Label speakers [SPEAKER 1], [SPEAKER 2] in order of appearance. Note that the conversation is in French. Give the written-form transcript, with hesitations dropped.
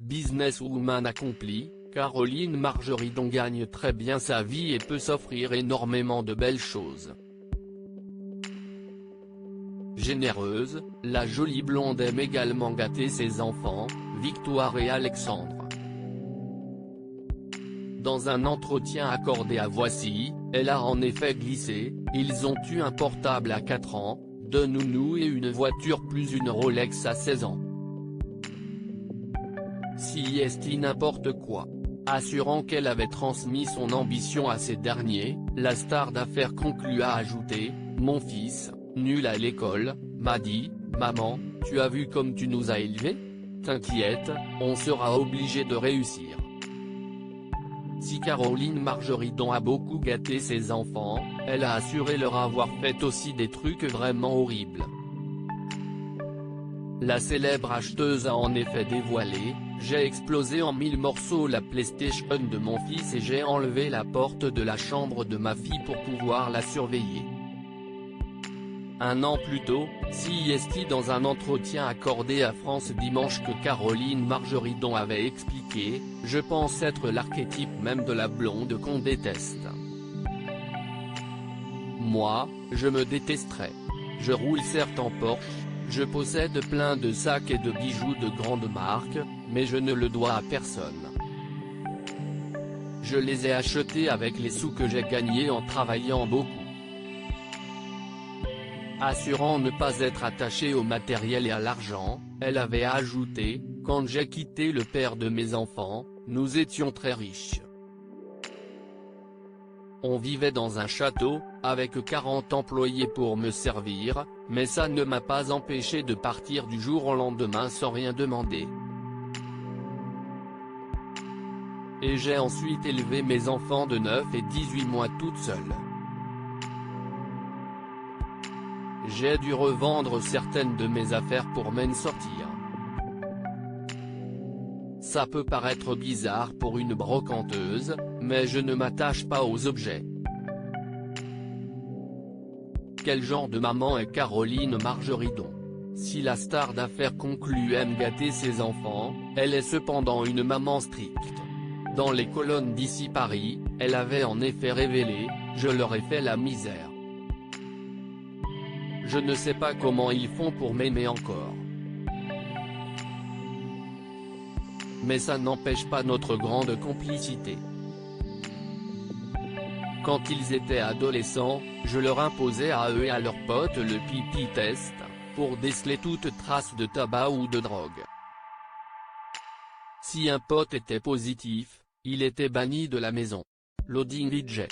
[SPEAKER 1] Businesswoman accomplie, Caroline Margeridon gagne très bien sa vie et peut s'offrir énormément de belles choses. Généreuse, la jolie blonde aime également gâter ses enfants, Victoire et Alexandre. Dans un entretien accordé à Voici, elle a en effet glissé « Ils ont eu un portable à 4 ans, 2 nounous et une voiture plus une Rolex à 16 ans. Si est n'importe quoi ». Assurant qu'elle avait transmis son ambition à ces derniers, la star d'affaires conclut à ajouter « Mon fils, nul à l'école, m'a dit « Maman, tu as vu comme tu nous as élevés ? T'inquiète, on sera obligé de réussir ». Si Caroline Margeridon a beaucoup gâté ses enfants, elle a assuré leur avoir fait aussi des trucs vraiment horribles. La célèbre acheteuse a en effet dévoilé « J'ai explosé en 1000 morceaux la PlayStation de mon fils et j'ai enlevé la porte de la chambre de ma fille pour pouvoir la surveiller ». Un an plus tôt, CIST dans un entretien accordé à France Dimanche que Caroline Margeridon avait expliqué « Je pense être l'archétype même de la blonde qu'on déteste. Moi, je me détesterais. Je roule certes en Porsche, je possède plein de sacs et de bijoux de grandes marques, mais je ne le dois à personne. Je les ai achetés avec les sous que j'ai gagnés en travaillant beaucoup. » Assurant ne pas être attachée au matériel et à l'argent, elle avait ajouté « Quand j'ai quitté le père de mes enfants, nous étions très riches. On vivait dans un château, avec 40 employés pour me servir, mais ça ne m'a pas empêché de partir du jour au lendemain sans rien demander. Et j'ai ensuite élevé mes enfants de 9 et 18 mois toute seule. J'ai dû revendre certaines de mes affaires pour m'en sortir. Ça peut paraître bizarre pour une brocanteuse, mais je ne m'attache pas aux objets. » Quel genre de maman est Caroline Margeridon? Si la star d'affaires conclut aime gâter ses enfants, elle est cependant une maman stricte. Dans les colonnes d'Ici Paris, elle avait en effet révélé « Je leur ai fait la misère. Je ne sais pas comment ils font pour m'aimer encore. Mais ça n'empêche pas notre grande complicité. Quand ils étaient adolescents, je leur imposais à eux et à leurs potes le pipi test, pour déceler toute trace de tabac ou de drogue. Si un pote était positif, il était banni de la maison. Loading DJ.